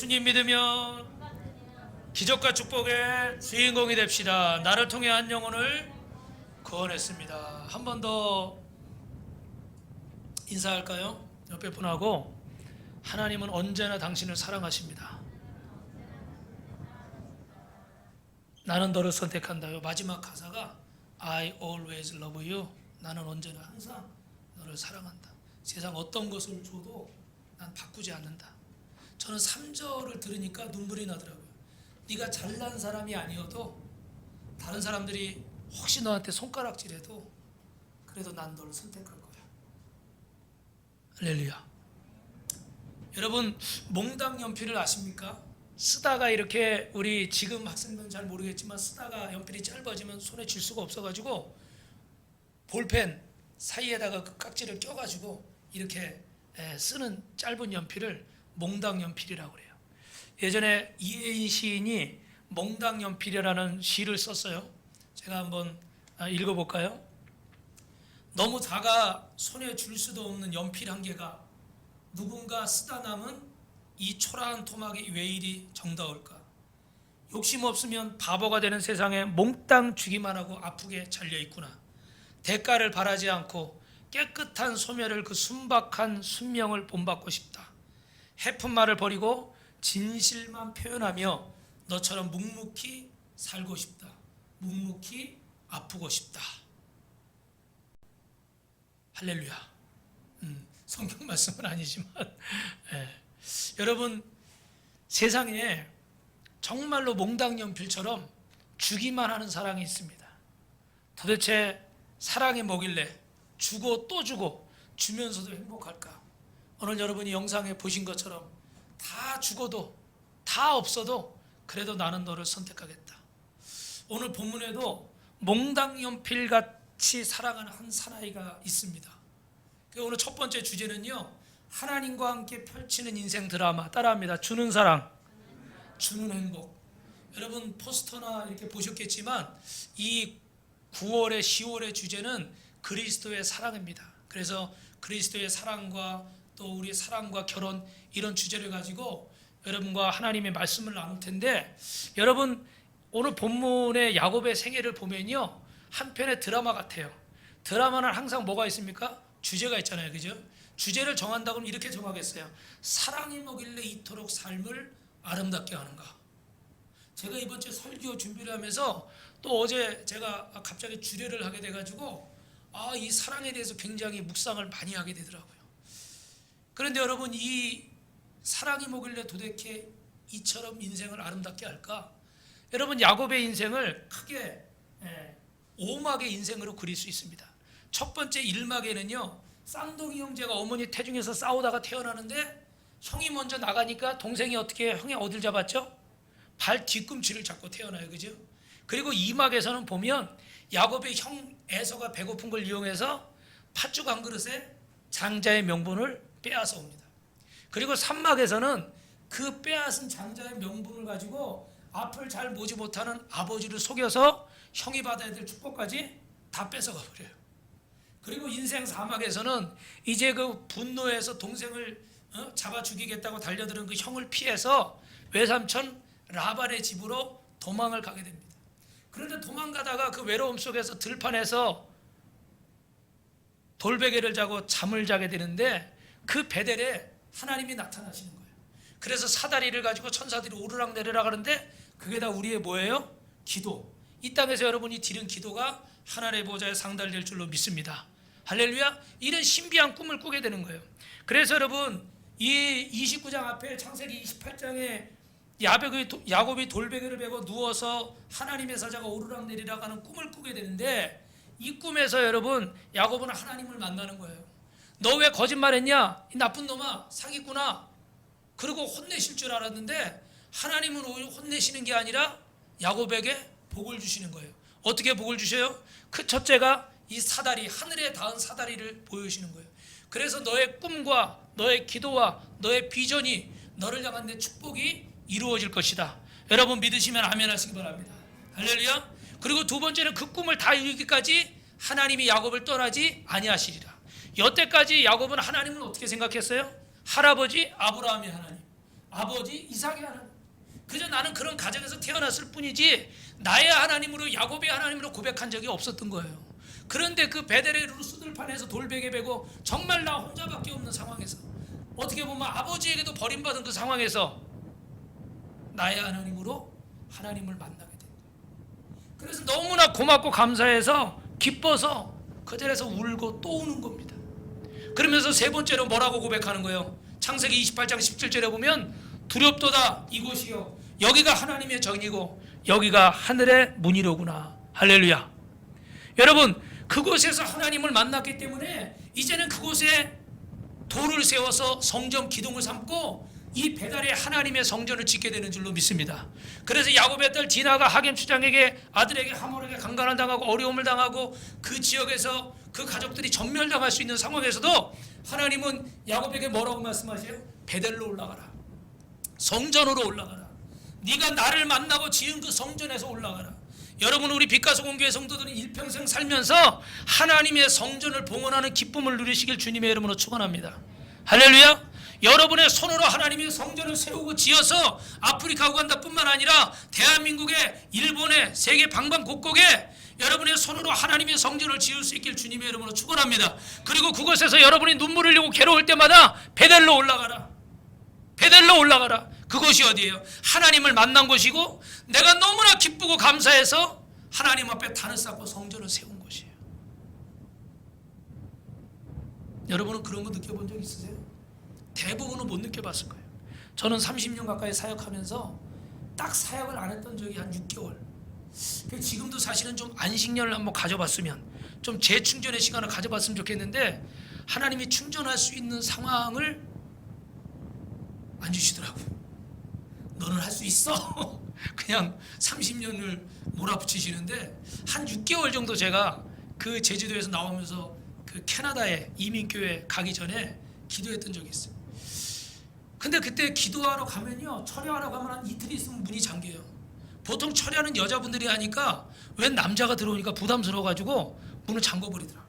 주님 믿으며 기적과 축복의 주인공이 됩시다. 나를 통해 한 영혼을 구원했습니다. 한 번 더 인사할까요? 옆에 분하고, 하나님은 언제나 당신을 사랑하십니다. 나는 너를 선택한다요. 마지막 가사가 I always love you. 나는 언제나 항상 너를 사랑한다. 세상 어떤 것을 줘도 난 바꾸지 않는다. 저는 3절을 들으니까 눈물이 나더라고요. 네가 잘난 사람이 아니어도, 다른 사람들이 혹시 너한테 손가락질해도, 그래도 난 너를 선택할 거야. 할렐루야. 여러분, 몽당 연필을 아십니까? 쓰다가 이렇게, 우리 지금 학생들은 잘 모르겠지만 쓰다가 연필이 짧아지면 손에 쥘 수가 없어가지고 볼펜 사이에다가 그 깍지를 껴가지고 이렇게 쓰는 짧은 연필을 몽당 연필이라고 그래요. 예전에 이혜인 시인이 몽당 연필이라는 시를 썼어요. 제가 한번 읽어볼까요? 너무 작아 손에 줄 수도 없는 연필 한 개가 누군가 쓰다 남은 이 초라한 토막이 왜 이리 정다울까? 욕심 없으면 바보가 되는 세상에 몽땅 주기만 하고 아프게 잘려있구나. 대가를 바라지 않고 깨끗한 소멸을, 그 순박한 순명을 본받고 싶다. 해픈 말을 버리고 진실만 표현하며 너처럼 묵묵히 살고 싶다. 묵묵히 아프고 싶다. 할렐루야. 성경 말씀은 아니지만 여러분, 세상에 정말로 몽당 연필처럼 주기만 하는 사랑이 있습니다. 도대체 사랑이 뭐길래 주고 또 주고 주면서도 행복할까? 오늘 여러분이 영상에 보신 것처럼 다 죽어도, 다 없어도 그래도 나는 너를 선택하겠다. 오늘 본문에도 몽당 연필같이 사랑하는 한 사나이가 있습니다. 오늘 첫 번째 주제는요, 하나님과 함께 펼치는 인생 드라마. 따라합니다. 주는 사랑, 주는 행복. 여러분 포스터나 이렇게 보셨겠지만 이 9월의 10월의 주제는 그리스도의 사랑입니다. 그래서 그리스도의 사랑과 또 우리의 사랑과 결혼, 이런 주제를 가지고 여러분과 하나님의 말씀을 나눌 텐데, 여러분 오늘 본문의 야곱의 생애를 보면요, 한편의 드라마 같아요. 드라마는 항상 뭐가 있습니까? 주제가 있잖아요. 그죠? 주제를 정한다고 하면 이렇게 정하겠어요. 사랑이 뭐길래 이토록 삶을 아름답게 하는가? 제가 이번 주에 설교 준비를 하면서 또 어제 제가 갑자기 주례를 하게 돼가지고 이 사랑에 대해서 굉장히 묵상을 많이 하게 되더라고요. 그런데 여러분, 이 사랑이 뭐길래 도대체 이처럼 인생을 아름답게 할까? 여러분, 야곱의 인생을 크게 5막의 인생으로 그릴 수 있습니다. 첫 번째 1막에는요, 쌍둥이 형제가 어머니 태중에서 싸우다가 태어나는데 형이 먼저 나가니까 동생이 어떻게 형이 어딜 잡았죠? 발 뒤꿈치를 잡고 태어나요. 그죠? 그리고 2막에서는 보면 야곱의 형 에서가 배고픈 걸 이용해서 팥죽 한 그릇에 장자의 명분을 빼앗아 옵니다. 그리고 3막에서는 그 빼앗은 장자의 명분을 가지고 앞을 잘 보지 못하는 아버지를 속여서 형이 받아야 될 축복까지 다 뺏어가 버려요. 그리고 인생 4막에서는 이제 그 분노해서 동생을 잡아 죽이겠다고 달려드는 그 형을 피해서 외삼촌 라반의 집으로 도망을 가게 됩니다. 그런데 도망가다가 그 외로움 속에서 들판에서 돌베개를 자고 잠을 자게 되는데, 그 베델에 하나님이 나타나시는 거예요. 그래서 사다리를 가지고 천사들이 오르락 내리락 하는데 그게 다 우리의 뭐예요? 기도. 이 땅에서 여러분이 드린 기도가 하나님의 보좌에 상달될 줄로 믿습니다. 할렐루야. 이런 신비한 꿈을 꾸게 되는 거예요. 그래서 여러분, 이 29장 앞에 창세기 28장에 야곱이 돌베개를 베고 누워서 하나님의 사자가 오르락 내리락 하는 꿈을 꾸게 되는데, 이 꿈에서 여러분, 야곱은 하나님을 만나는 거예요. 너 왜 거짓말했냐? 이 나쁜 놈아, 사기꾼아. 그리고 혼내실 줄 알았는데 하나님은 오히려 혼내시는 게 아니라 야곱에게 복을 주시는 거예요. 어떻게 복을 주셔요? 그 첫째가 이 사다리, 하늘에 닿은 사다리를 보여주시는 거예요. 그래서 너의 꿈과 너의 기도와 너의 비전이, 너를 향한 내 축복이 이루어질 것이다. 여러분 믿으시면 아멘 하시기 바랍니다. 할렐루야. 그리고 두 번째는 그 꿈을 다 이루기까지 하나님이 야곱을 떠나지 아니하시리라. 여태까지 야곱은 하나님을 어떻게 생각했어요? 할아버지 아브라함의 하나님, 아버지 이삭의 하나님. 그저 나는 그런 가정에서 태어났을 뿐이지 나의 하나님으로 야곱의 하나님으로 고백한 적이 없었던 거예요. 그런데 그 베델의 루스들판에서 돌베개 베고 정말 나 혼자밖에 없는 상황에서 어떻게 보면 아버지에게도 버림받은 그 상황에서 나의 하나님으로 하나님을 만나게 된 거예요. 그래서 너무나 고맙고 감사해서 기뻐서 그 자리에서 울고 또 우는 겁니다. 그러면서 세 번째로 뭐라고 고백하는 거예요? 창세기 28장 17절에 보면 두렵도다 이곳이요 여기가 하나님의 정이고 여기가 하늘의 문이로구나. 할렐루야. 여러분 그곳에서 하나님을 만났기 때문에 이제는 그곳에 돌을 세워서 성전 기둥을 삼고 이 베델에 하나님의 성전을 짓게 되는 줄로 믿습니다. 그래서 야곱의 딸 디나가 하겜 추장에게 아들에게 하몰에게 강간을 당하고 어려움을 당하고 그 지역에서 그 가족들이 전멸당할 수 있는 상황에서도 하나님은 야곱에게 뭐라고 말씀하세요? 베델로 올라가라. 성전으로 올라가라. 네가 나를 만나고 지은 그 성전에서 올라가라. 여러분 우리 빛가서 공교회 성도들은 일평생 살면서 하나님의 성전을 봉헌하는 기쁨을 누리시길 주님의 이름으로 축원합니다. 할렐루야. 여러분의 손으로 하나님의 성전을 세우고 지어서 아프리카 우간다뿐만 아니라 대한민국의 일본의 세계 방방곡곡에 여러분의 손으로 하나님의 성전을 지을 수 있길 주님의 이름으로 축원합니다. 그리고 그곳에서 여러분이 눈물 흘리고 괴로울 때마다 베델로 올라가라. 베델로 올라가라. 그곳이 어디예요? 하나님을 만난 곳이고 내가 너무나 기쁘고 감사해서 하나님 앞에 단을 쌓고 성전을 세운 곳이에요. 여러분은 그런 거 느껴본 적 있으세요? 대부분은 못 느껴봤을 거예요. 저는 30년 가까이 사역하면서 딱 사역을 안 했던 적이 한 6개월. 지금도 사실은 좀 안식년을 한번 가져봤으면 좀 재충전의 시간을 가져봤으면 좋겠는데 하나님이 충전할 수 있는 상황을 안 주시더라고요. 너는 할 수 있어. 그냥 30년을 몰아붙이시는데 한 6개월 정도 제가 그 제주도에서 나오면서 그 캐나다에 이민교회 가기 전에 기도했던 적이 있어요. 근데 그때 기도하러 가면요, 철야하러 가면 한 이틀 있으면 문이 잠겨요. 보통 철야는 여자분들이 하니까 웬 남자가 들어오니까 부담스러워가지고 문을 잠궈버리더라.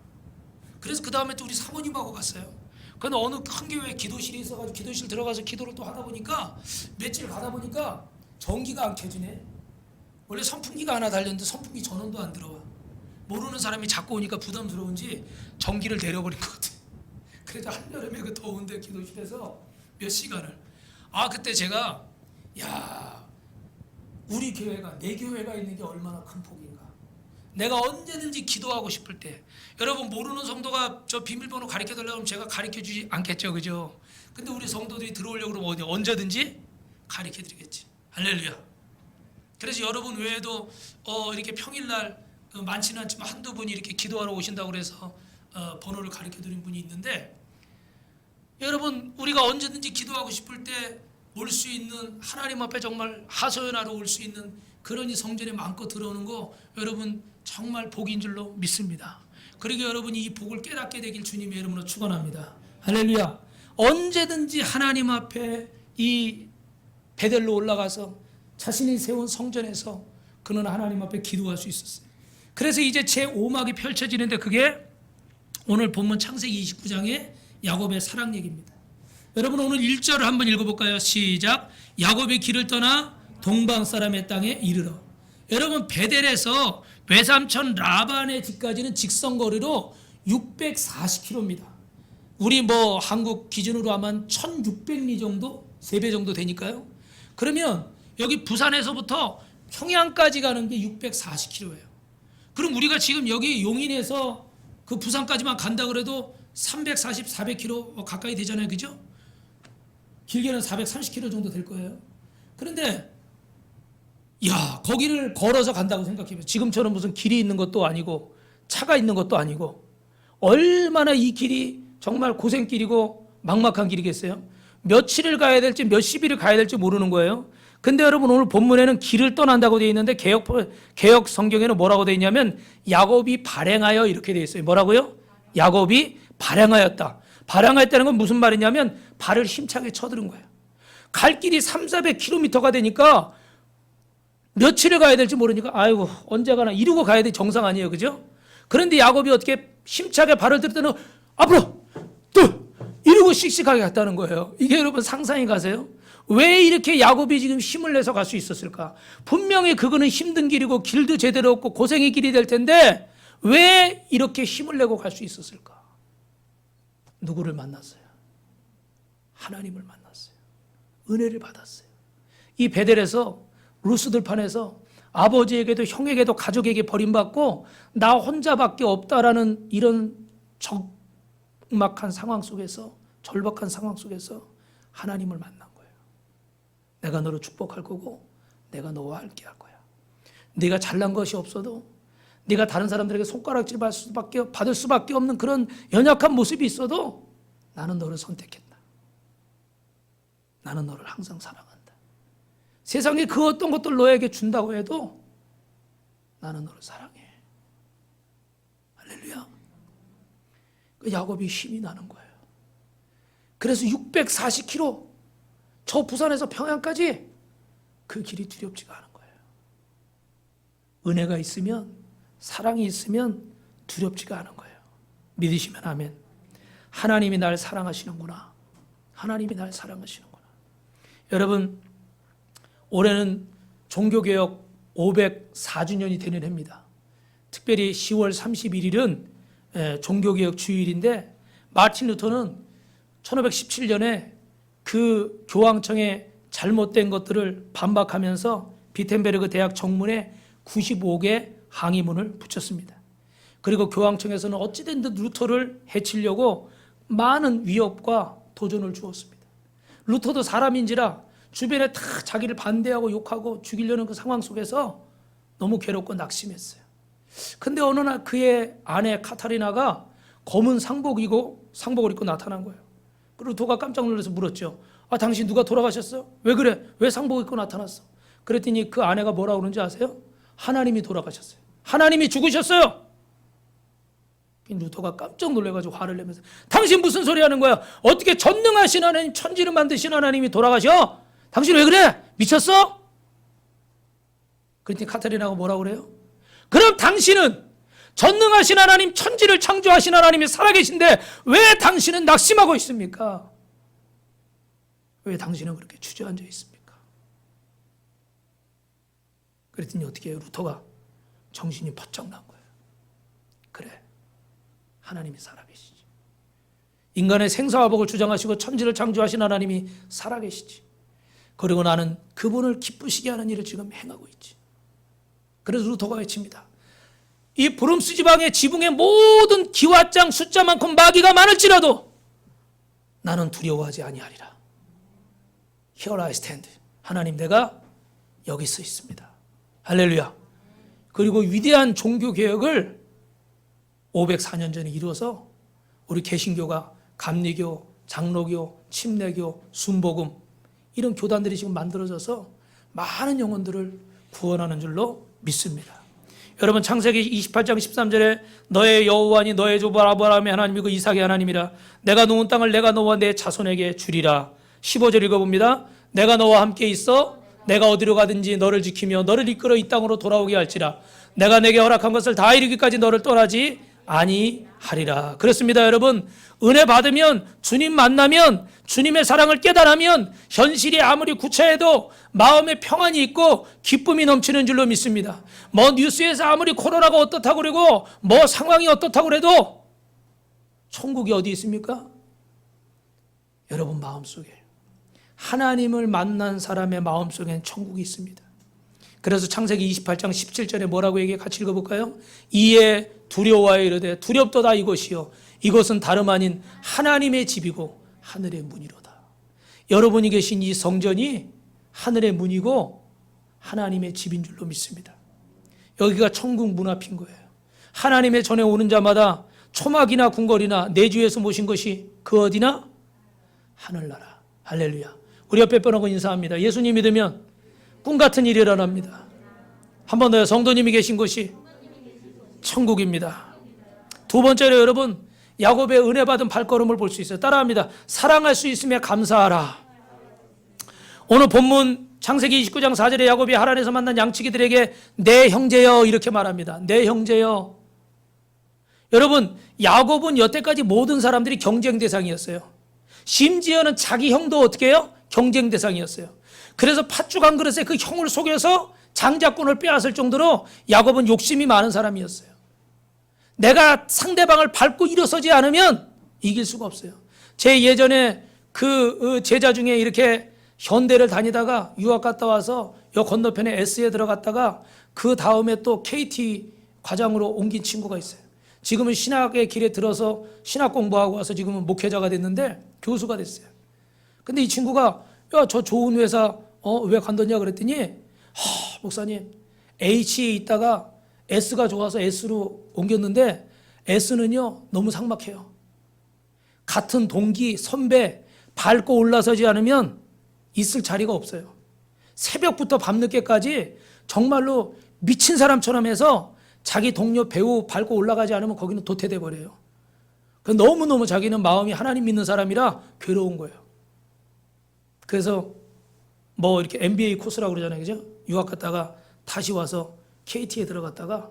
그래서 그 다음에 또 우리 사모님하고 갔어요. 근데 어느 큰 교회 기도실이 있어가지고 기도실 들어가서 기도를 또 하다 보니까 며칠 가다 보니까 전기가 안 켜지네. 원래 선풍기가 하나 달렸는데 선풍기 전원도 안 들어와. 모르는 사람이 자꾸 오니까 부담스러운지 전기를 내려버린 것 같아. 그래도 한여름에 그 더운데 기도실에서 몇 시간을. 그때 제가 우리 교회가 내 교회가 있는 게 얼마나 큰 복인가. 내가 언제든지 기도하고 싶을 때 여러분 모르는 성도가 저 비밀번호 가르쳐 달라고 하면 제가 가르쳐 주지 않겠죠, 그죠? 근데 우리 성도들이 들어오려고 그러면 언제든지 가르쳐 드리겠지. 할렐루야. 그래서 여러분 외에도 이렇게 평일날 많지는 않지만 한두 분이 이렇게 기도하러 오신다고 그래서 번호를 가르쳐 드린 분이 있는데 여러분 우리가 언제든지 기도하고 싶을 때 올 수 있는 하나님 앞에 정말 하소연하러 올 수 있는 그런 이 성전에 마음껏 들어오는 거 여러분 정말 복인 줄로 믿습니다. 그리고 여러분이 이 복을 깨닫게 되길 주님의 이름으로 축원합니다. 할렐루야. 언제든지 하나님 앞에 이 베델로 올라가서 자신이 세운 성전에서 그는 하나님 앞에 기도할 수 있었어요. 그래서 이제 제5막이 펼쳐지는데 그게 오늘 본문 창세기 29장의 야곱의 사랑 얘기입니다. 여러분 오늘 1절을 한번 읽어볼까요? 시작. 야곱이 길을 떠나 동방 사람의 땅에 이르러. 여러분 베델에서 외삼촌 라반의 집까지는 직선거리로 640km입니다. 우리 한국 기준으로 하면 1600리 정도? 3배 정도 되니까요. 그러면 여기 부산에서부터 평양까지 가는 게 640km예요. 그럼 우리가 지금 여기 용인에서 그 부산까지만 간다 그래도 340, 400km 가까이 되잖아요. 그죠? 길게는 430km 정도 될 거예요. 그런데 거기를 걸어서 간다고 생각해보세요. 지금처럼 무슨 길이 있는 것도 아니고 차가 있는 것도 아니고 얼마나 이 길이 정말 고생길이고 막막한 길이겠어요. 며칠을 가야 될지 몇십 일을 가야 될지 모르는 거예요. 근데 여러분 오늘 본문에는 길을 떠난다고 되어 있는데 개역 성경에는 뭐라고 되어 있냐면 야곱이 발행하여 이렇게 되어 있어요. 뭐라고요? 야곱이 발행하였다. 발행하였다는 건 무슨 말이냐면 발을 힘차게 쳐들은 거예요. 갈 길이 300-400km가 되니까 며칠을 가야 될지 모르니까 언제 가나 이러고 가야 돼. 정상 아니에요. 그죠? 그런데 야곱이 어떻게 힘차게 발을 들을 때는 앞으로 또 이러고 씩씩하게 갔다는 거예요. 이게 여러분 상상이 가세요? 왜 이렇게 야곱이 지금 힘을 내서 갈 수 있었을까? 분명히 그거는 힘든 길이고 길도 제대로 없고 고생의 길이 될 텐데 왜 이렇게 힘을 내고 갈 수 있었을까? 누구를 만났어요? 하나님을 만났어요. 은혜를 받았어요. 이 베델에서 루스들판에서 아버지에게도 형에게도 가족에게 버림받고 나 혼자밖에 없다라는 이런 적막한 상황 속에서, 절박한 상황 속에서 하나님을 만난 거예요. 내가 너를 축복할 거고 내가 너와 함께 할 거야. 네가 잘난 것이 없어도, 네가 다른 사람들에게 손가락질 받을 수밖에 없는 그런 연약한 모습이 있어도 나는 너를 선택했다. 나는 너를 항상 사랑한다. 세상에 그 어떤 것들 너에게 준다고 해도 나는 너를 사랑해. 할렐루야. 그 야곱이 힘이 나는 거예요. 그래서 640km 저 부산에서 평양까지 그 길이 두렵지가 않은 거예요. 은혜가 있으면, 사랑이 있으면 두렵지가 않은 거예요. 믿으시면 아멘. 하나님이 날 사랑하시는구나. 하나님이 날 사랑하시는구나. 여러분, 올해는 종교개혁 504주년이 되는 해입니다. 특별히 10월 31일은 종교개혁 주일인데, 마틴 루터는 1517년에 그 교황청의 잘못된 것들을 반박하면서 비텐베르그 대학 정문에 95개 항의문을 붙였습니다. 그리고 교황청에서는 어찌된 듯 루터를 해치려고 많은 위협과 도전을 주었습니다. 루터도 사람인지라 주변에 다 자기를 반대하고 욕하고 죽이려는 그 상황 속에서 너무 괴롭고 낙심했어요. 근데 어느 날 그의 아내 카타리나가 검은 상복을 입고 나타난 거예요. 루터가 깜짝 놀라서 물었죠. 아, 당신 누가 돌아가셨어? 왜 그래? 왜 상복 입고 나타났어? 그랬더니 그 아내가 뭐라고 그러는지 아세요? 하나님이 돌아가셨어요. 하나님이 죽으셨어요. 루터가 깜짝 놀라가지고 화를 내면서, 당신 무슨 소리 하는 거야? 어떻게 전능하신 하나님, 천지를 만드신 하나님이 돌아가셔? 당신 왜 그래? 미쳤어? 그랬더니 카타리나가 뭐라고 그래요? 그럼 당신은 전능하신 하나님, 천지를 창조하신 하나님이 살아계신데 왜 당신은 낙심하고 있습니까? 왜 당신은 그렇게 주저앉아 있습니까? 그랬더니 어떻게 해요? 루터가 정신이 번쩍 난 거예요. 그래, 하나님이 살아계시지. 인간의 생사화복을 주장하시고 천지를 창조하신 하나님이 살아계시지. 그리고 나는 그분을 기쁘시게 하는 일을 지금 행하고 있지. 그래서 루터가 외칩니다. 이 브룸스 지방의 지붕의 모든 기와장 숫자 많고 마귀가 많을지라도 나는 두려워하지 아니하리라. Here I stand. 하나님, 내가 여기 서 있습니다. 할렐루야. 그리고 위대한 종교개혁을 504년 전에 이루어서 우리 개신교가 감리교, 장로교, 침례교, 순복음 이런 교단들이 지금 만들어져서 많은 영혼들을 구원하는 줄로 믿습니다. 여러분, 창세기 28장 13절에 너의 여호와니 너의 주 아브라함의 하나님이고 이삭의 하나님이라. 내가 놓은 땅을 내가 너와 내 자손에게 주리라. 15절 읽어봅니다. 내가 너와 함께 있어 내가 어디로 가든지 너를 지키며 너를 이끌어 이 땅으로 돌아오게 할지라. 내가 내게 허락한 것을 다 이루기까지 너를 떠나지 아니하리라. 그렇습니다. 여러분, 은혜 받으면, 주님 만나면, 주님의 사랑을 깨달으면 현실이 아무리 구차해도 마음에 평안이 있고 기쁨이 넘치는 줄로 믿습니다. 뭐 뉴스에서 아무리 코로나가 어떻다고 그러고 뭐 상황이 어떻다고 그래도 천국이 어디 있습니까? 여러분 마음속에, 하나님을 만난 사람의 마음속에는 천국이 있습니다. 그래서 창세기 28장 17절에 뭐라고 얘기해? 같이 읽어볼까요? 이에 두려워하여 이르되 두렵도다 이곳이요 이것은 다름 아닌 하나님의 집이고 하늘의 문이로다. 여러분이 계신 이 성전이 하늘의 문이고 하나님의 집인 줄로 믿습니다. 여기가 천국 문 앞인 거예요. 하나님의 전에 오는 자마다 초막이나 궁궐이나 내주에서 모신 것이 그 어디나? 하늘나라. 할렐루야. 우리 옆에 펴놓고 인사합니다. 예수님 믿으면 꿈 같은 일이 일어납니다. 한 번 더요. 성도님이 계신 곳이 천국입니다. 두 번째로 여러분, 야곱의 은혜 받은 발걸음을 볼 수 있어요. 따라합니다. 사랑할 수 있으며 감사하라. 오늘 본문 창세기 29장 4절에 야곱이 하란에서 만난 양치기들에게 내 형제여 이렇게 말합니다. 내 형제여. 여러분, 야곱은 여태까지 모든 사람들이 경쟁 대상이었어요. 심지어는 자기 형도 어떻게 해요? 경쟁 대상이었어요. 그래서 팥죽 한 그릇에 그 형을 속여서 장자권을 빼앗을 정도로 야곱은 욕심이 많은 사람이었어요. 내가 상대방을 밟고 일어서지 않으면 이길 수가 없어요. 제 예전에 그 제자 중에 이렇게 현대를 다니다가 유학 갔다 와서 여 건너편에 S에 들어갔다가 그 다음에 또 KT 과장으로 옮긴 친구가 있어요. 지금은 신학의 길에 들어서 신학 공부하고 와서 지금은 목회자가 됐는데 교수가 됐어요. 근데 이 친구가 야, 저 좋은 회사 왜 간다냐 그랬더니 목사님 H에 있다가 S가 좋아서 S로 옮겼는데 S는요 너무 삭막해요. 같은 동기 선배 밟고 올라서지 않으면 있을 자리가 없어요. 새벽부터 밤늦게까지 정말로 미친 사람처럼 해서 자기 동료 배우 밟고 올라가지 않으면 거기는 도태돼 버려요. 너무너무 자기는 마음이 하나님 믿는 사람이라 괴로운 거예요. 그래서 뭐 이렇게 MBA 코스라고 그러잖아요. 그죠? 유학 갔다가 다시 와서 KT에 들어갔다가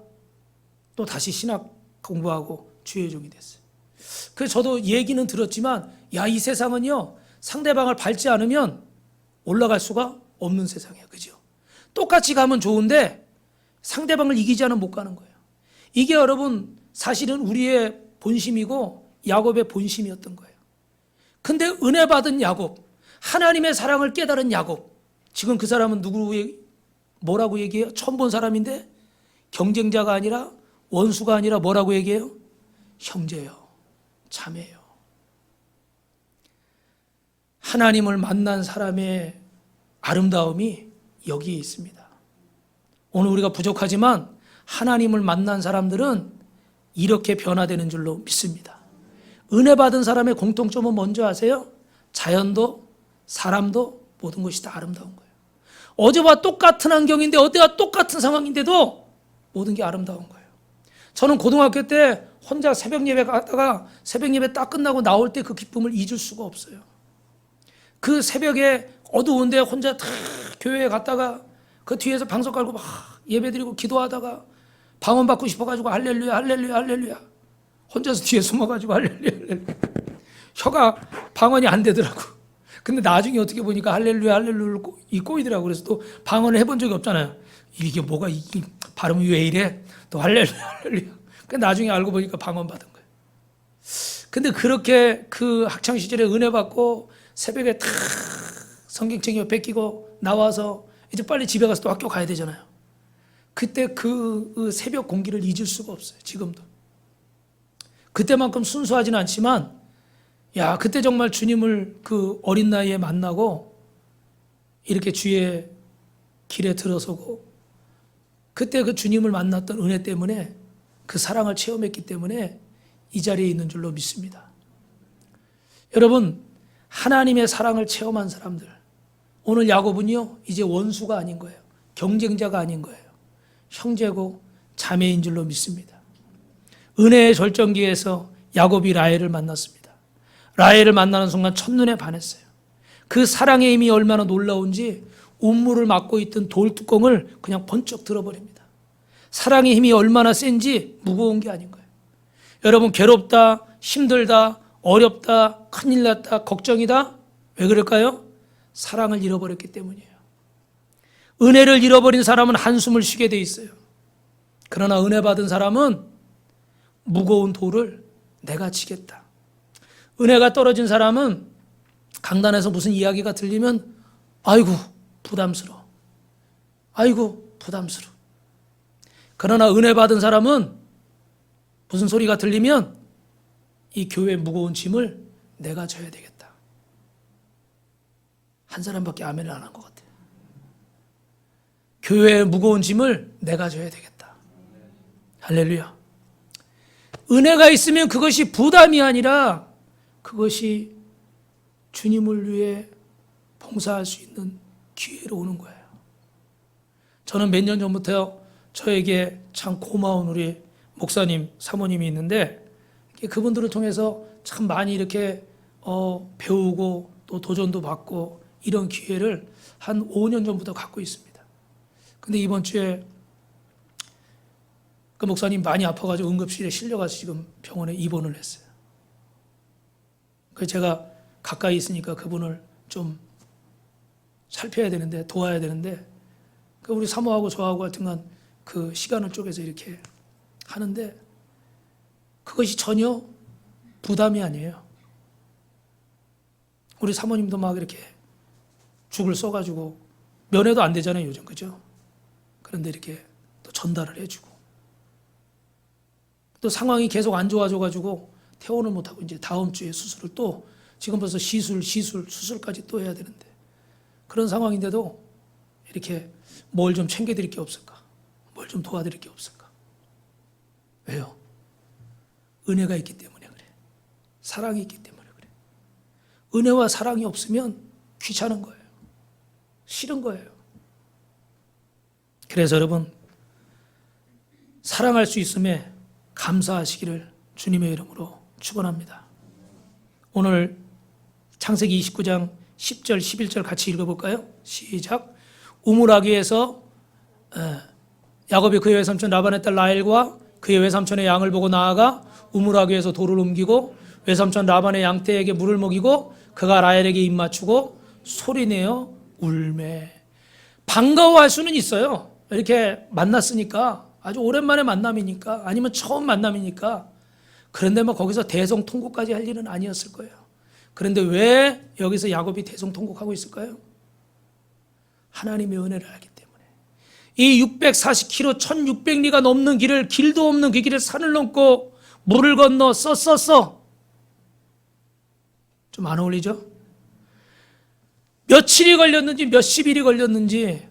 또 다시 신학 공부하고 주의 종이 됐어요. 그래서 저도 얘기는 들었지만 야, 이 세상은요 상대방을 밟지 않으면 올라갈 수가 없는 세상이에요. 그죠? 똑같이 가면 좋은데 상대방을 이기지 않으면 못 가는 거예요. 이게 여러분 사실은 우리의 본심이고 야곱의 본심이었던 거예요. 근데 은혜 받은 야곱, 하나님의 사랑을 깨달은 야곱, 지금 그 사람은 뭐라고 얘기해요? 처음 본 사람인데 경쟁자가 아니라 원수가 아니라 뭐라고 얘기해요? 형제요, 자매요. 하나님을 만난 사람의 아름다움이 여기에 있습니다. 오늘 우리가 부족하지만 하나님을 만난 사람들은 이렇게 변화되는 줄로 믿습니다. 은혜 받은 사람의 공통점은 뭔지 아세요? 자연도 사람도 모든 것이 다 아름다운 거예요. 어제와 똑같은 환경인데 어제와 똑같은 상황인데도 모든 게 아름다운 거예요. 저는 고등학교 때 혼자 새벽 예배 갔다가 새벽 예배 딱 끝나고 나올 때 그 기쁨을 잊을 수가 없어요. 그 새벽에 어두운데 혼자 다 교회에 갔다가 그 뒤에서 방석 깔고 막 예배드리고 기도하다가 방언 받고 싶어가지고 할렐루야 할렐루야 할렐루야 혼자서 뒤에 숨어가지고 할렐루야 할렐루야 혀가 방언이 안 되더라고. 근데 나중에 어떻게 보니까 할렐루야 할렐루야 이 꼬이더라고. 그래서 또 방언을 해본 적이 없잖아요. 이게 뭐가 이 발음이 왜 이래? 또 할렐루야 할렐루야. 그 나중에 알고 보니까 방언 받은 거예요. 근데 그렇게 그 학창 시절에 은혜 받고 새벽에 탁 성경책 옆에 끼고 나와서 이제 빨리 집에 가서 또 학교 가야 되잖아요. 그때 그 새벽 공기를 잊을 수가 없어요. 지금도. 그때만큼 순수하지는 않지만 야, 그때 정말 주님을 그 어린 나이에 만나고 이렇게 주의 길에 들어서고 그때 그 주님을 만났던 은혜 때문에 그 사랑을 체험했기 때문에 이 자리에 있는 줄로 믿습니다. 여러분, 하나님의 사랑을 체험한 사람들, 오늘 야곱은요 이제 원수가 아닌 거예요. 경쟁자가 아닌 거예요. 형제고 자매인 줄로 믿습니다. 은혜의 절정기에서 야곱이 라헬을 만났습니다. 라헬을 만나는 순간 첫눈에 반했어요. 그 사랑의 힘이 얼마나 놀라운지 운물을 막고 있던 돌뚜껑을 그냥 번쩍 들어버립니다. 사랑의 힘이 얼마나 센지 무거운 게 아닌 거예요. 여러분, 괴롭다, 힘들다, 어렵다, 큰일 났다, 걱정이다. 왜 그럴까요? 사랑을 잃어버렸기 때문이에요. 은혜를 잃어버린 사람은 한숨을 쉬게 돼 있어요. 그러나 은혜 받은 사람은 무거운 돌을 내가 지겠다. 은혜가 떨어진 사람은 강단에서 무슨 이야기가 들리면 아이고 부담스러워. 아이고 부담스러워. 그러나 은혜 받은 사람은 무슨 소리가 들리면 이 교회의 무거운 짐을 내가 져야 되겠다. 한 사람밖에 아멘을 안 한 것 같아요. 교회의 무거운 짐을 내가 져야 되겠다. 할렐루야. 은혜가 있으면 그것이 부담이 아니라 그것이 주님을 위해 봉사할 수 있는 기회로 오는 거예요. 저는 몇 년 전부터 저에게 참 고마운 우리 목사님, 사모님이 있는데 그분들을 통해서 참 많이 이렇게 배우고 또 도전도 받고 이런 기회를 한 5년 전부터 갖고 있습니다. 근데 이번 주에 그 목사님 많이 아파가지고 응급실에 실려가서 지금 병원에 입원을 했어요. 그래서 제가 가까이 있으니까 그분을 좀 살펴야 되는데, 도와야 되는데, 그 우리 사모하고 저하고 하여튼간 그 시간을 쪼개서 이렇게 하는데, 그것이 전혀 부담이 아니에요. 우리 사모님도 막 이렇게 죽을 써가지고, 면회도 안 되잖아요, 요즘. 그죠? 그런데 이렇게 또 전달을 해주고, 또 상황이 계속 안 좋아져가지고 퇴원을 못하고 이제 다음 주에 수술을 또, 지금 벌써 수술까지 또 해야 되는데, 그런 상황인데도 이렇게 뭘 좀 챙겨드릴 게 없을까? 뭘 좀 도와드릴 게 없을까? 왜요? 은혜가 있기 때문에 그래. 사랑이 있기 때문에 그래. 은혜와 사랑이 없으면 귀찮은 거예요. 싫은 거예요. 그래서 여러분, 사랑할 수 있음에 감사하시기를 주님의 이름으로 축원합니다. 오늘 창세기 29장 10절 11절 같이 읽어볼까요? 시작. 우물아기에서 야곱이 그의 외삼촌 라반의 딸 라헬과 그의 외삼촌의 양을 보고 나아가 우물아기에서 돌을 옮기고 외삼촌 라반의 양떼에게 물을 먹이고 그가 라헬에게 입 맞추고 소리내어 울매. 반가워할 수는 있어요. 이렇게 만났으니까, 아주 오랜만에 만남이니까, 아니면 처음 만남이니까. 그런데 뭐 거기서 대성통곡까지 할 일은 아니었을 거예요. 그런데 왜 여기서 야곱이 대성통곡하고 있을까요? 하나님의 은혜를 알기 때문에. 이 640km 1600리가 넘는 길을, 길도 없는 그 길을 산을 넘고 물을 건너 써 좀 안 어울리죠? 며칠이 걸렸는지 몇십일이 걸렸는지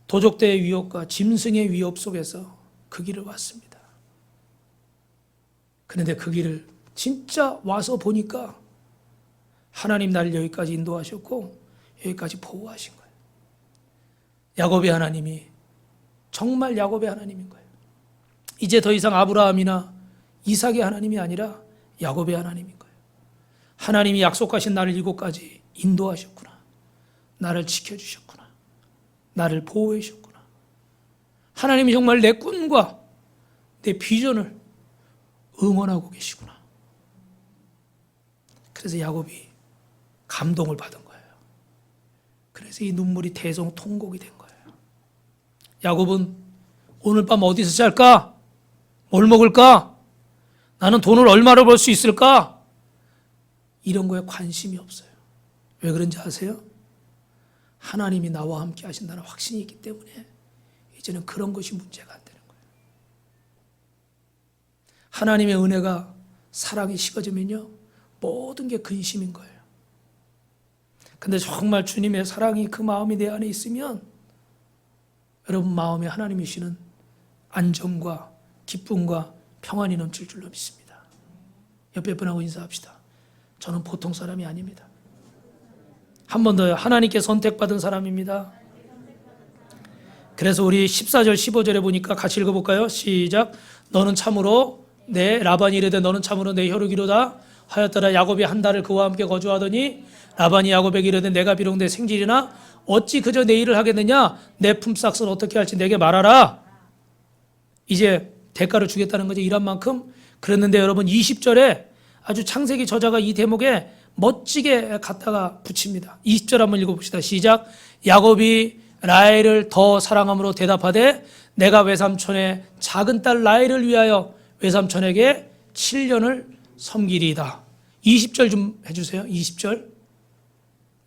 도적대의 위협과 짐승의 위협 속에서 그 길을 왔습니다. 그런데 그 길을 진짜 와서 보니까 하나님 나를 여기까지 인도하셨고 여기까지 보호하신 거예요. 야곱의 하나님이 정말 야곱의 하나님인 거예요. 이제 더 이상 아브라함이나 이삭의 하나님이 아니라 야곱의 하나님인 거예요. 하나님이 약속하신 나를 이곳까지 인도하셨구나. 나를 지켜주셨구나. 나를 보호해 주셨구나. 하나님이 정말 내 꿈과 내 비전을 응원하고 계시구나. 그래서 야곱이 감동을 받은 거예요. 그래서 이 눈물이 대성통곡이 된 거예요. 야곱은 오늘 밤 어디서 잘까? 뭘 먹을까? 나는 돈을 얼마로 벌 수 있을까? 이런 거에 관심이 없어요. 왜 그런지 아세요? 하나님이 나와 함께 하신다는 확신이 있기 때문에 이제는 그런 것이 문제가 안 되는 거예요. 하나님의 은혜가 사랑이 식어지면요, 모든 게 근심인 거예요. 근데 정말 주님의 사랑이 그 마음이 내 안에 있으면 여러분 마음에 하나님이 주시는 안정과 기쁨과 평안이 넘칠 줄로 믿습니다. 옆에 분하고 인사합시다. 저는 보통 사람이 아닙니다. 한 번 더요. 하나님께 선택받은 사람입니다. 그래서 우리 14절 15절에 보니까 같이 읽어볼까요? 시작. 너는 참으로 라반이 이르되 너는 참으로 내 혈육이로다 하였더라. 야곱이 한 달을 그와 함께 거주하더니 라반이 야곱에게 이르되 내가 비록 내 생질이나 어찌 그저 내 일을 하겠느냐? 내 품삯을 어떻게 할지 내게 말하라. 이제 대가를 주겠다는 거죠. 일한 만큼. 그랬는데 여러분 20절에 아주 창세기 저자가 이 대목에 멋지게 갖다가 붙입니다. 20절 한번 읽어봅시다. 시작. 야곱이 라헬을 더 사랑함으로 대답하되 내가 외삼촌의 작은 딸 라헬을 위하여 외삼촌에게 7년을 섬기리이다. 20절 좀 해주세요. 20절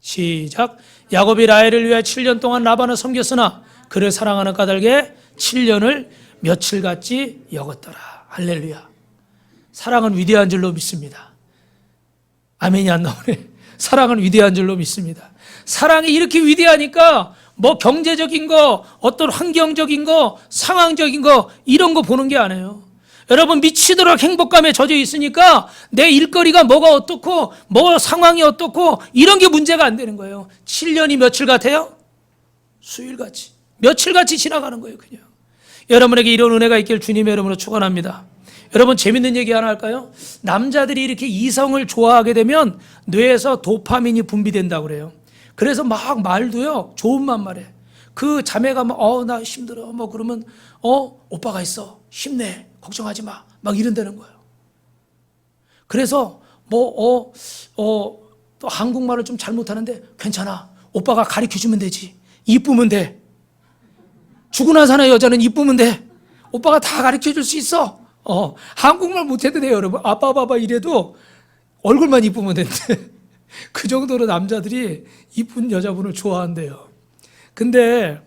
시작. 야곱이 라헬을 위하여 7년 동안 라반을 섬겼으나 그를 사랑하는 까닭에 7년을 며칠같이 여겼더라. 할렐루야. 사랑은 위대한 줄로 믿습니다. 아멘이 안 나오네. 사랑은 위대한 줄로 믿습니다. 사랑이 이렇게 위대하니까 뭐 경제적인 거, 어떤 환경적인 거, 상황적인 거 이런 거 보는 게 아니에요. 여러분 미치도록 행복감에 젖어 있으니까 내 일거리가 뭐가 어떻고 뭐 상황이 어떻고 이런 게 문제가 안 되는 거예요. 7년이 며칠 같아요? 수일같이. 며칠같이 지나가는 거예요. 그냥. 여러분에게 이런 은혜가 있길 주님의 이름으로 축원합니다. 여러분 재밌는 얘기 하나 할까요? 남자들이 이렇게 이성을 좋아하게 되면 뇌에서 도파민이 분비된다고 그래요. 그래서 막 말도요 좋은 말 말해. 그 자매가 막 나 힘들어 뭐 그러면 오빠가 있어 힘내 걱정하지 마 막 이런다는 거예요. 그래서 또 한국말을 좀 잘못하는데 괜찮아 오빠가 가르쳐주면 되지. 이쁘면 돼. 죽으나 사나 여자는 이쁘면 돼. 오빠가 다 가르쳐줄 수 있어. 한국말 못해도 돼요, 여러분. 아빠 봐봐 이래도 얼굴만 이쁘면 된대. 그 정도로 남자들이 이쁜 여자분을 좋아한대요. 근데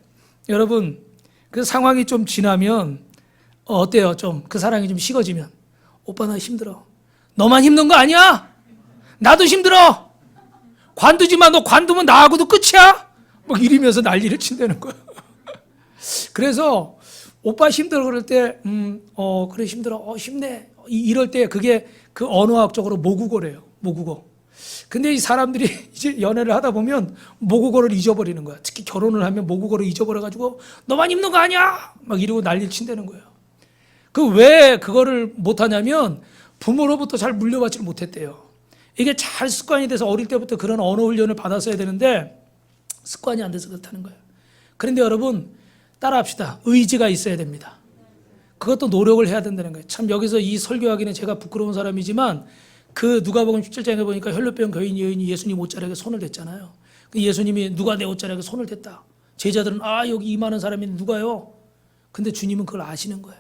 여러분, 그 상황이 좀 지나면 어때요? 좀 그 사랑이 좀 식어지면, 오빠 나 힘들어. 너만 힘든 거 아니야? 나도 힘들어. 관두지 마. 너 관두면 나하고도 끝이야. 막 이러면서 난리를 친다는 거야. 그래서 오빠 힘들어 그럴 때 그래 힘들어. 힘내. 이럴 때 그게 그 언어학적으로 모국어래요. 모국어. 근데 이 사람들이 이제 연애를 하다 보면 모국어를 잊어버리는 거야. 특히 결혼을 하면 모국어를 잊어버려가지고 너만 힘든 거 아니야? 막 이러고 난리를 친다는 거예요. 그 왜 그거를 못하냐면 부모로부터 잘 물려받지를 못했대요. 이게 잘 습관이 돼서 어릴 때부터 그런 언어 훈련을 받았어야 되는데 습관이 안 돼서 그렇다는 거예요. 그런데 여러분 따라합시다. 의지가 있어야 됩니다. 그것도 노력을 해야 된다는 거예요. 참 여기서 이 설교하기는 제가 부끄러운 사람이지만 그 누가복음 17장에 보니까 혈루병 여인이 예수님 옷자락에 손을 댔잖아요. 그 예수님이 누가 내 옷자락에 손을 댔다. 제자들은 여기 이 많은 사람이 누가요? 근데 주님은 그걸 아시는 거예요.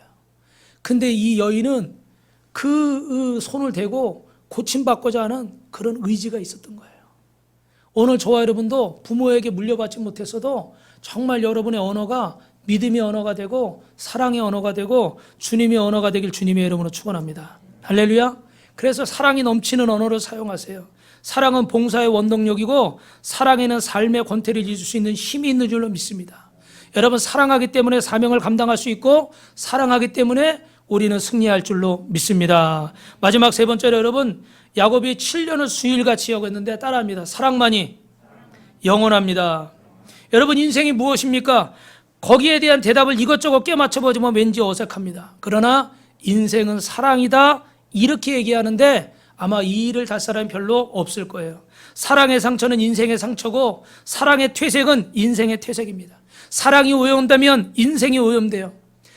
근데 이 여인은 그 손을 대고 고침받고자 하는 그런 의지가 있었던 거예요. 오늘 저와 여러분도 부모에게 물려받지 못했어도 정말 여러분의 언어가 믿음의 언어가 되고 사랑의 언어가 되고 주님의 언어가 되길 주님의 이름으로 축원합니다. 할렐루야. 그래서 사랑이 넘치는 언어를 사용하세요. 사랑은 봉사의 원동력이고 사랑에는 삶의 권태를 이룰 수 있는 힘이 있는 줄로 믿습니다. 여러분 사랑하기 때문에 사명을 감당할 수 있고 사랑하기 때문에 우리는 승리할 줄로 믿습니다. 마지막 세 번째로 여러분 야곱이 7년을 수일같이 여겼는데 따라합니다. 사랑만이 영원합니다. 여러분 인생이 무엇입니까? 거기에 대한 대답을 이것저것 껴맞춰보지만 왠지 어색합니다. 그러나 인생은 사랑이다 이렇게 얘기하는데 아마 이 일을 할 사람이 별로 없을 거예요. 사랑의 상처는 인생의 상처고 사랑의 퇴색은 인생의 퇴색입니다. 사랑이 오염되면 인생이 오염돼요.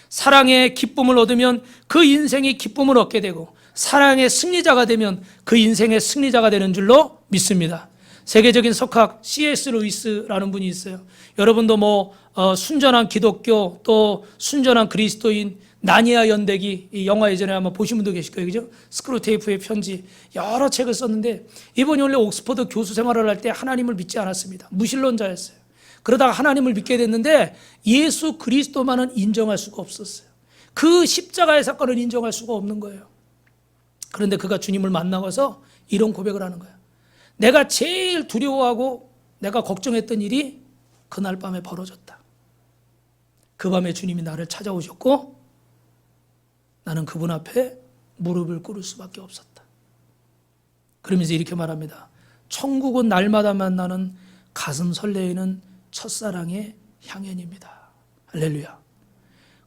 사랑의 기쁨을 얻으면 그 인생이 기쁨을 얻게 되고 사랑의 승리자가 되면 그 인생의 승리자가 되는 줄로 믿습니다. 세계적인 석학 C.S. 루이스라는 분이 있어요. 여러분도 순전한 기독교 또 순전한 그리스도인 나니아 연대기 이 영화 예전에 한번 보신 분도 계실 거예요. 그죠? 스크루테이프의 편지 여러 책을 썼는데 이분이 원래 옥스퍼드 교수 생활을 할 때 하나님을 믿지 않았습니다. 무신론자였어요. 그러다가 하나님을 믿게 됐는데 예수 그리스도만은 인정할 수가 없었어요. 그 십자가의 사건을 인정할 수가 없는 거예요. 그런데 그가 주님을 만나고서 이런 고백을 하는 거예요. 내가 제일 두려워하고 내가 걱정했던 일이 그날 밤에 벌어졌다. 그 밤에 주님이 나를 찾아오셨고 나는 그분 앞에 무릎을 꿇을 수밖에 없었다. 그러면서 이렇게 말합니다. 천국은 날마다 만나는 가슴 설레이는 첫사랑의 향연입니다. 할렐루야.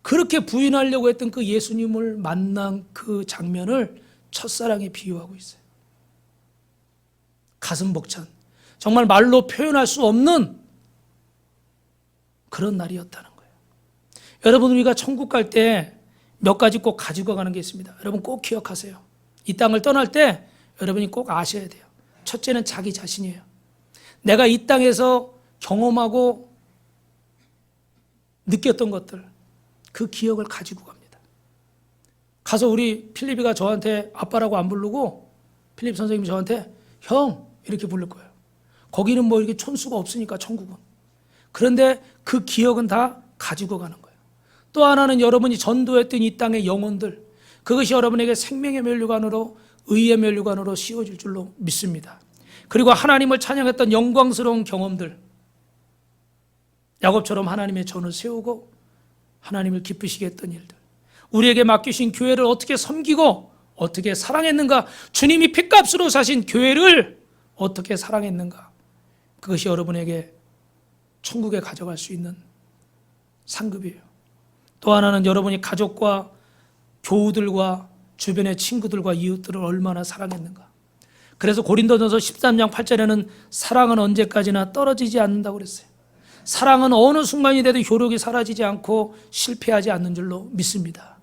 그렇게 부인하려고 했던 그 예수님을 만난 그 장면을 첫사랑에 비유하고 있어요. 가슴 벅찬 정말 말로 표현할 수 없는 그런 날이었다는 거예요. 여러분 우리가 천국 갈 때 몇 가지 꼭 가지고 가는 게 있습니다. 여러분 꼭 기억하세요. 이 땅을 떠날 때 여러분이 꼭 아셔야 돼요. 첫째는 자기 자신이에요. 내가 이 땅에서 경험하고 느꼈던 것들 그 기억을 가지고 갑니다. 가서 우리 필립이가 저한테 아빠라고 안 부르고 필립 선생님이 저한테 형 이렇게 부를 거예요. 거기는 이렇게 촌수가 없으니까 천국은. 그런데 그 기억은 다 가지고 가는 거예요. 또 하나는 여러분이 전도했던 이 땅의 영혼들 그것이 여러분에게 생명의 면류관으로 의의 면류관으로 씌워질 줄로 믿습니다. 그리고 하나님을 찬양했던 영광스러운 경험들 야곱처럼 하나님의 전을 세우고 하나님을 기쁘시게 했던 일들 우리에게 맡기신 교회를 어떻게 섬기고 어떻게 사랑했는가 주님이 핏값으로 사신 교회를 어떻게 사랑했는가 그것이 여러분에게 천국에 가져갈 수 있는 상급이에요. 또 하나는 여러분이 가족과 교우들과 주변의 친구들과 이웃들을 얼마나 사랑했는가. 그래서 고린도전서 13장 8절에는 사랑은 언제까지나 떨어지지 않는다고 그랬어요. 사랑은 어느 순간이 돼도 효력이 사라지지 않고 실패하지 않는 줄로 믿습니다.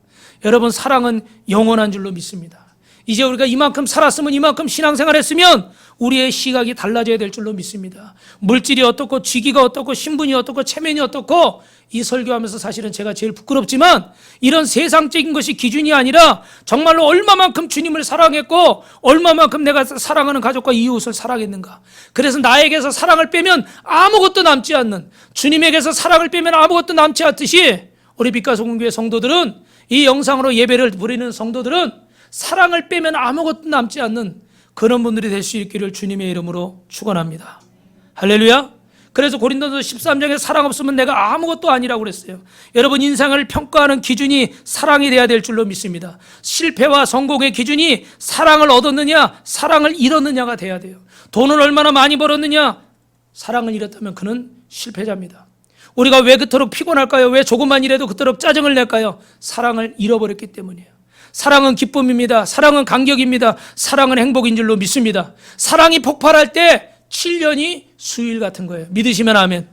여러분 사랑은 영원한 줄로 믿습니다. 이제 우리가 이만큼 살았으면, 이만큼 신앙생활 했으면 우리의 시각이 달라져야 될 줄로 믿습니다. 물질이 어떻고 직위가 어떻고 신분이 어떻고 체면이 어떻고, 이 설교하면서 사실은 제가 제일 부끄럽지만 이런 세상적인 것이 기준이 아니라 정말로 얼마만큼 주님을 사랑했고 얼마만큼 내가 사랑하는 가족과 이웃을 사랑했는가. 그래서 나에게서 사랑을 빼면 아무것도 남지 않는, 주님에게서 사랑을 빼면 아무것도 남지 않듯이 우리 빛가소금교회 성도들은, 이 영상으로 예배를 드리는 성도들은 사랑을 빼면 아무것도 남지 않는 그런 분들이 될 수 있기를 주님의 이름으로 축원합니다. 할렐루야. 그래서 고린도서 13장에 사랑 없으면 내가 아무것도 아니라고 그랬어요. 여러분, 인생을 평가하는 기준이 사랑이 돼야 될 줄로 믿습니다. 실패와 성공의 기준이 사랑을 얻었느냐 사랑을 잃었느냐가 돼야 돼요. 돈을 얼마나 많이 벌었느냐, 사랑을 잃었다면 그는 실패자입니다. 우리가 왜 그토록 피곤할까요? 왜 조금만 일해도 그토록 짜증을 낼까요? 사랑을 잃어버렸기 때문이에요. 사랑은 기쁨입니다. 사랑은 감격입니다. 사랑은 행복인 줄로 믿습니다. 사랑이 폭발할 때 7년이 수일 같은 거예요. 믿으시면 아멘.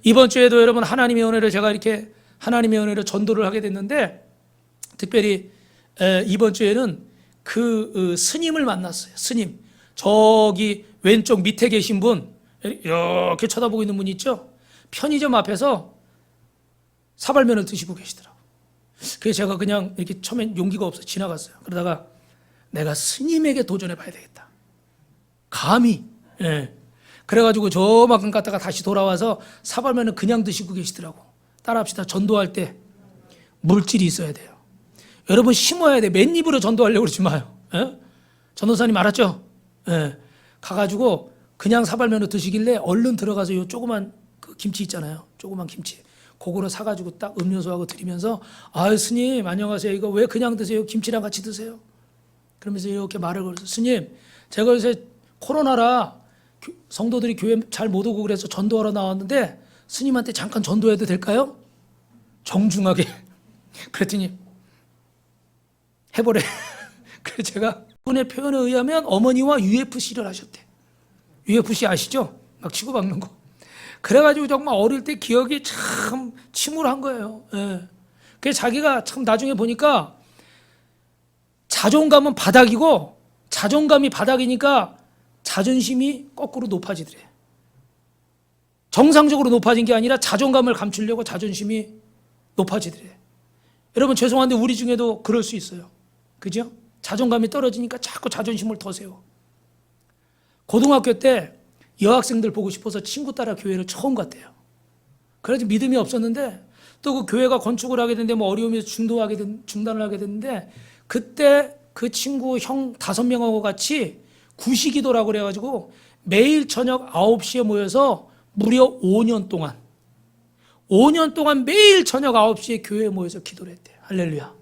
이번 주에도 여러분, 하나님의 은혜로 제가 이렇게 하나님의 은혜로 전도를 하게 됐는데, 특별히 이번 주에는 그 스님을 만났어요. 스님, 저기 왼쪽 밑에 계신 분, 이렇게 쳐다보고 있는 분 있죠? 편의점 앞에서 사발면을 드시고 계시더라고요. 그래서 제가 그냥 이렇게 처음엔 용기가 없어 지나갔어요. 그러다가 내가 스님에게 도전해 봐야 되겠다, 감히. 예. 그래가지고 저만큼 갔다가 다시 돌아와서 사발면을 그냥 드시고 계시더라고. 따라합시다. 전도할 때 물질이 있어야 돼요. 여러분, 심어야 돼. 맨입으로 전도하려고 그러지 마요. 예? 전도사님 알았죠? 예. 가가지고 그냥 사발면을 드시길래 얼른 들어가서 요 조그만 그 김치 있잖아요. 조그만 김치. 그거를 사가지고 딱 음료수하고 드리면서, 아유 스님 안녕하세요. 이거 왜 그냥 드세요? 김치랑 같이 드세요. 그러면서 이렇게 말을 걸어서, 스님 제가 요새 코로나라 성도들이 교회 잘 못 오고 그래서 전도하러 나왔는데 스님한테 잠깐 전도해도 될까요? 정중하게. 그랬더니 해보래. 그래서 제가 그분의 표현에 의하면 어머니와 UFC를 하셨대. UFC 아시죠? 막 치고받는 거. 그래가지고 정말 어릴 때 기억이 참 침울한 거예요. 예. 그래서 자기가 참 나중에 보니까 자존감은 바닥이고, 자존감이 바닥이니까 자존심이 거꾸로 높아지더래. 정상적으로 높아진 게 아니라 자존감을 감추려고 자존심이 높아지더래. 여러분, 죄송한데 우리 중에도 그럴 수 있어요. 그죠? 자존감이 떨어지니까 자꾸 자존심을 더 세워. 고등학교 때 여학생들 보고 싶어서 친구 따라 교회를 처음 갔대요. 그래서 믿음이 없었는데 또 그 교회가 건축을 하게 됐는데 뭐 어려움에서 중단을 하게 됐는데, 그때 그 친구 형 5명하고 같이 구시기도라고 그래가지고 매일 저녁 9시에 모여서 무려 5년 동안 매일 저녁 9시에 교회에 모여서 기도를 했대요. 할렐루야.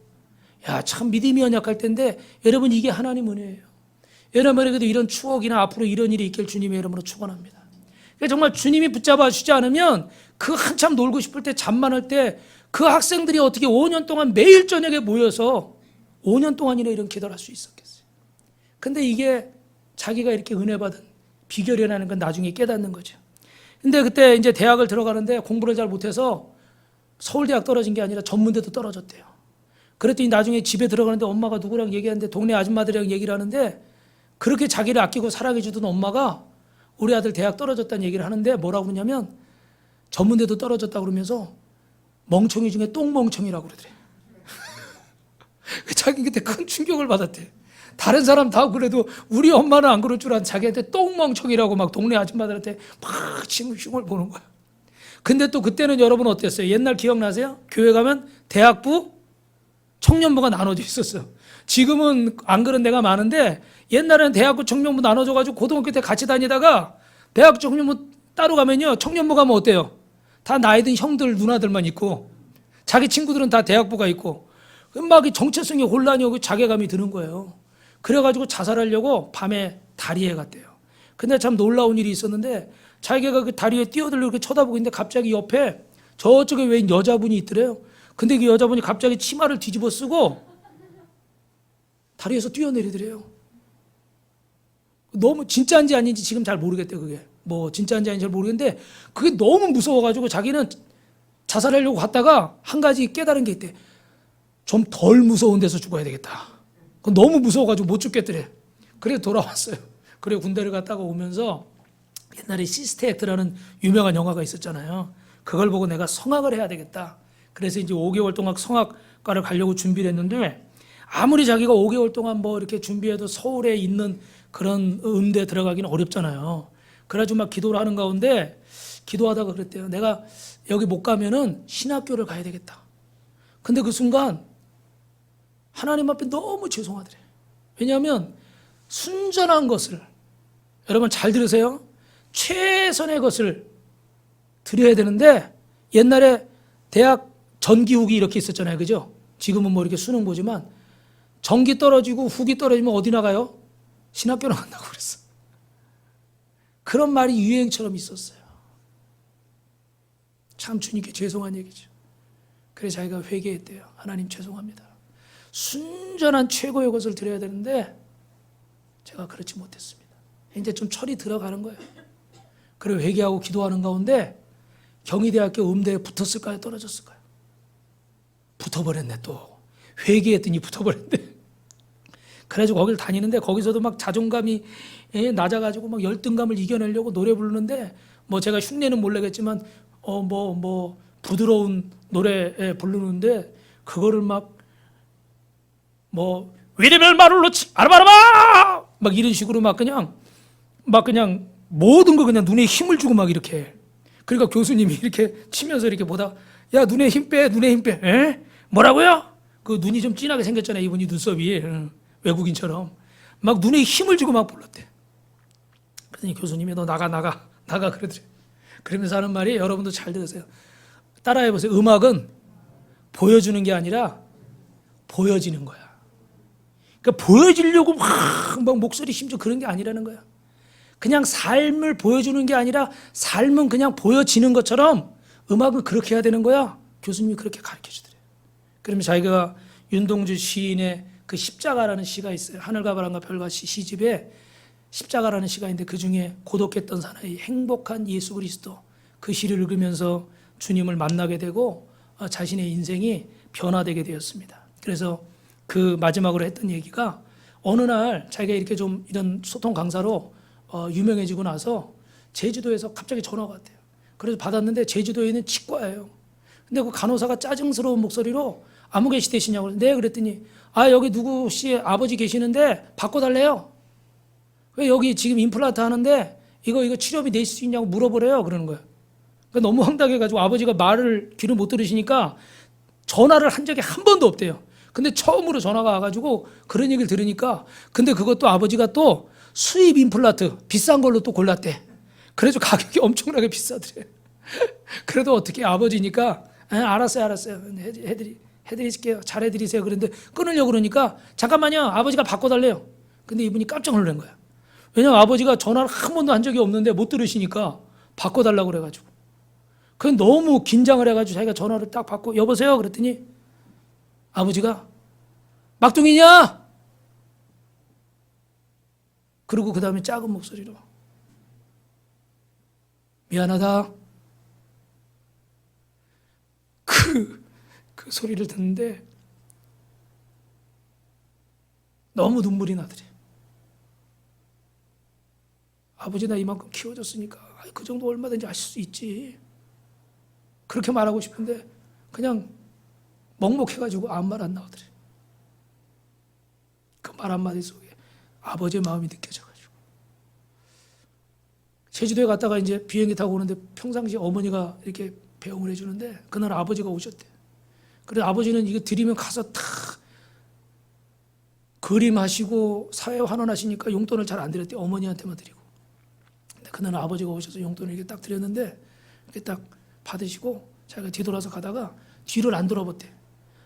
야, 참 믿음이 연약할 텐데 여러분, 이게 하나님 은혜예요. 여러분에게도 이런 추억이나 앞으로 이런 일이 있길 주님의 이름으로 축원합니다. 그러니까 정말 주님이 붙잡아 주지 않으면 그 한참 놀고 싶을 때, 잠만할 때 그 학생들이 어떻게 5년 동안 매일 저녁에 모여서 5년 동안이나 이런 기도를 할 수 있었겠어요. 근데 이게 자기가 이렇게 은혜 받은 비결이라는 건 나중에 깨닫는 거죠. 근데 그때 이제 대학을 들어가는데 공부를 잘 못해서 서울대학 떨어진 게 아니라 전문대도 떨어졌대요. 그랬더니 나중에 집에 들어가는데 엄마가 누구랑 얘기하는데 동네 아줌마들이랑 얘기를 하는데, 그렇게 자기를 아끼고 사랑해 주던 엄마가 우리 아들 대학 떨어졌다는 얘기를 하는데 뭐라고 그러냐면, 전문대도 떨어졌다 그러면서 멍청이 중에 똥멍청이라고 그러더래. 자기 그때 큰 충격을 받았대. 다른 사람 다 그래도 우리 엄마는 안 그럴 줄 알았는데 자기한테 똥멍청이라고 막 동네 아줌마들한테 막 흉을 보는 거야. 근데 또 그때는 여러분 어땠어요? 옛날 기억나세요? 교회 가면 대학부, 청년부가 나눠져 있었어요. 지금은 안 그런 데가 많은데 옛날에는 대학부, 청년부 나눠져가지고 고등학교 때 같이 다니다가 대학, 청년부 따로 가면요, 청년부 가면 어때요? 다 나이 든 형들, 누나들만 있고 자기 친구들은 다 대학부가 있고 막 정체성이 혼란이 오고 자괴감이 드는 거예요. 그래가지고 자살하려고 밤에 다리에 갔대요. 근데 참 놀라운 일이 있었는데, 자기가 그 다리에 뛰어들려고 이렇게 쳐다보고 있는데 갑자기 옆에 저쪽에 웬 여자분이 있더래요. 근데 그 여자분이 갑자기 치마를 뒤집어 쓰고 다리에서 뛰어내리더래요. 너무 진짜인지 아닌지 지금 잘 모르겠대요. 그게 뭐 진짜인지 아닌지 잘 모르겠는데 그게 너무 무서워가지고 자기는 자살하려고 갔다가 한 가지 깨달은 게 있대. 좀 덜 무서운 데서 죽어야 되겠다. 너무 무서워가지고 못 죽겠더래. 그래 돌아왔어요. 그래 군대를 갔다가 오면서 옛날에 시스터 액트라는 유명한 영화가 있었잖아요. 그걸 보고 내가 성악을 해야 되겠다. 그래서 이제 5개월 동안 성악과를 가려고 준비를 했는데 아무리 자기가 5개월 동안 뭐 이렇게 준비해도 서울에 있는 그런 음대에 들어가기는 어렵잖아요. 그래가지고 막 기도를 하는 가운데 기도하다가 그랬대요. 내가 여기 못 가면은 신학교를 가야 되겠다. 근데 그 순간 하나님 앞에 너무 죄송하더래. 왜냐하면 순전한 것을, 여러분 잘 들으세요. 최선의 것을 드려야 되는데 옛날에 대학 전기후기 이렇게 있었잖아요. 그죠? 지금은 뭐 이렇게 수능 보지만 전기 떨어지고 후기 떨어지면 어디 나가요? 신학교로 간다고 그랬어. 그런 말이 유행처럼 있었어요. 참 주님께 죄송한 얘기죠. 그래서 자기가 회개했대요. 하나님 죄송합니다. 순전한 최고의 것을 드려야 되는데 제가 그렇지 못했습니다. 이제 좀 철이 들어가는 거예요. 그리고 회개하고 기도하는 가운데 경희대학교 음대에 붙었을까요? 떨어졌을까요? 붙어버렸네 또. 회개했더니 붙어버렸네. 그래가지고 거기를 다니는데 거기서도 막 자존감이 낮아가지고 막 열등감을 이겨내려고 노래 부르는데 뭐 제가 흉내는 못 내겠지만 부드러운 노래 부르는데 그거를 막 위리벨 마룰로 아르바르바 막 이런 식으로 막 그냥 모든 거 그냥 눈에 힘을 주고 막 이렇게 해. 그러니까 교수님이 이렇게 치면서 이렇게 보다 야 눈에 힘 빼, 눈에 힘 빼. 에? 뭐라고요? 그 눈이 좀 진하게 생겼잖아요. 이분이 눈썹이 외국인처럼 막 눈에 힘을 주고 막 불렀대. 그랬더니 교수님이 너 나가 그러더래. 그러면서 하는 말이 여러분도 잘 들으세요. 따라해 보세요. 음악은 보여주는 게 아니라 보여지는 거야. 그러니까 보여지려고 막 목소리 힘주고 그런 게 아니라는 거야. 그냥 삶을 보여주는 게 아니라 삶은 그냥 보여지는 것처럼 음악은 그렇게 해야 되는 거야. 교수님이 그렇게 가르쳐 주더래요. 그러면 자기가 윤동주 시인의 그 십자가라는 시가 있어요. 하늘과 바람과 별과 시집에 십자가라는 시가 있는데 그 중에 고독했던 사나이 행복한 예수 그리스도 그 시를 읽으면서 주님을 만나게 되고 자신의 인생이 변화되게 되었습니다. 그래서 그 마지막으로 했던 얘기가 어느 날 자기가 이렇게 좀 이런 소통 강사로 유명해지고 나서 제주도에서 갑자기 전화가 왔대요. 그래서 받았는데 제주도에 있는 치과예요. 근데 그 간호사가 짜증스러운 목소리로 아무 계시 되시냐고 네 그랬더니 여기 누구 씨 아버지 계시는데 바꿔달래요. 왜 여기 지금 임플란트 하는데 이거 치료비 내실 수 있냐고 물어보래요. 그러는 거예요. 그러니까 너무 황당해가지고 아버지가 말을 귀를 못 들으시니까 전화를 한 적이 한 번도 없대요. 근데 처음으로 전화가 와가지고 그런 얘기를 들으니까 근데 그것도 아버지가 또 수입 임플란트 비싼 걸로 또 골랐대. 그래서 가격이 엄청나게 비싸더래. 그래도 어떻게 아버지니까 알았어요 해드릴게요. 잘해드리세요. 그런데 끊으려고 그러니까 잠깐만요. 아버지가 바꿔달래요. 근데 이분이 깜짝 놀란 거야. 왜냐면 아버지가 전화를 한 번도 한 적이 없는데 못 들으시니까 바꿔달라고 그래가지고. 그 너무 긴장을 해가지고 자기가 전화를 딱 받고 여보세요? 그랬더니 아버지가 막둥이냐? 그리고 그 다음에 작은 목소리로 미안하다. 그 소리를 듣는데 너무 눈물이 나더래. 아버지 나 이만큼 키워줬으니까 그 정도 얼마든지 하실 수 있지. 그렇게 말하고 싶은데 그냥 먹먹해가지고 아무 말 안 나오더래. 그 말 한마디 속에 아버지의 마음이 느껴져가지고 제주도에 갔다가 이제 비행기 타고 오는데 평상시 어머니가 이렇게 배웅을 해주는데 그날 아버지가 오셨대. 그래서 아버지는 이거 드리면 가서 다 그림하시고 사회환원하시니까 용돈을 잘 안 드렸대. 어머니한테만 드리고. 근데 그날 아버지가 오셔서 용돈을 이렇게 딱 드렸는데 이렇게 딱 받으시고 자기가 뒤돌아서 가다가 뒤를 안 돌아봤대.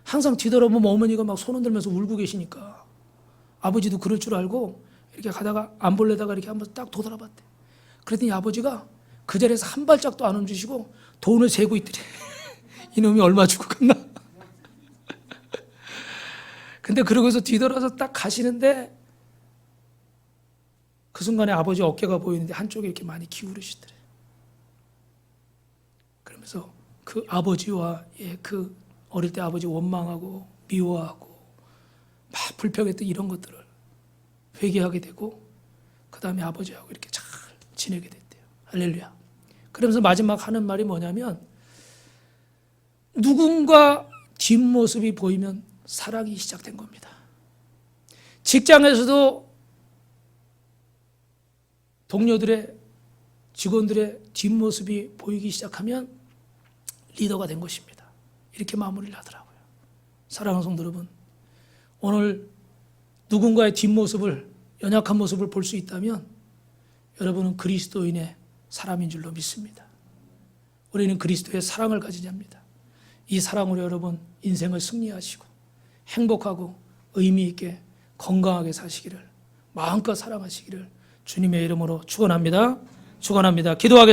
항상 뒤돌아보면 어머니가 막 손 흔들면서 울고 계시니까 아버지도 그럴 줄 알고 이렇게 가다가 안 볼래다가 이렇게 한번 딱 돌아봤대. 그랬더니 아버지가 그 자리에서 한 발짝도 안 움직이시고 돈을 세고 있더래. 이놈이 얼마 주고 갔나? 근데 그러고서 뒤돌아서 딱 가시는데 그 순간에 아버지 어깨가 보이는데 한쪽에 이렇게 많이 기울으시더래. 그러면서 그 아버지와 그 어릴 때 아버지 원망하고 미워하고 막 불평했던 이런 것들을 회개하게 되고 그 다음에 아버지하고 이렇게 잘 지내게 됐대요. 할렐루야. 그러면서 마지막 하는 말이 뭐냐면 누군가 뒷모습이 보이면 사랑이 시작된 겁니다. 직장에서도 동료들의 직원들의 뒷모습이 보이기 시작하면 리더가 된 것입니다. 이렇게 마무리를 하더라고요. 사랑하는 성도 여러분, 오늘 누군가의 뒷모습을 연약한 모습을 볼 수 있다면 여러분은 그리스도인의 사람인 줄로 믿습니다. 우리는 그리스도의 사랑을 가지자 합니다. 이 사랑으로 여러분 인생을 승리하시고 행복하고 의미 있게 건강하게 사시기를 마음껏 사랑하시기를 주님의 이름으로 축원합니다. 축원합니다. 기도하겠습니다.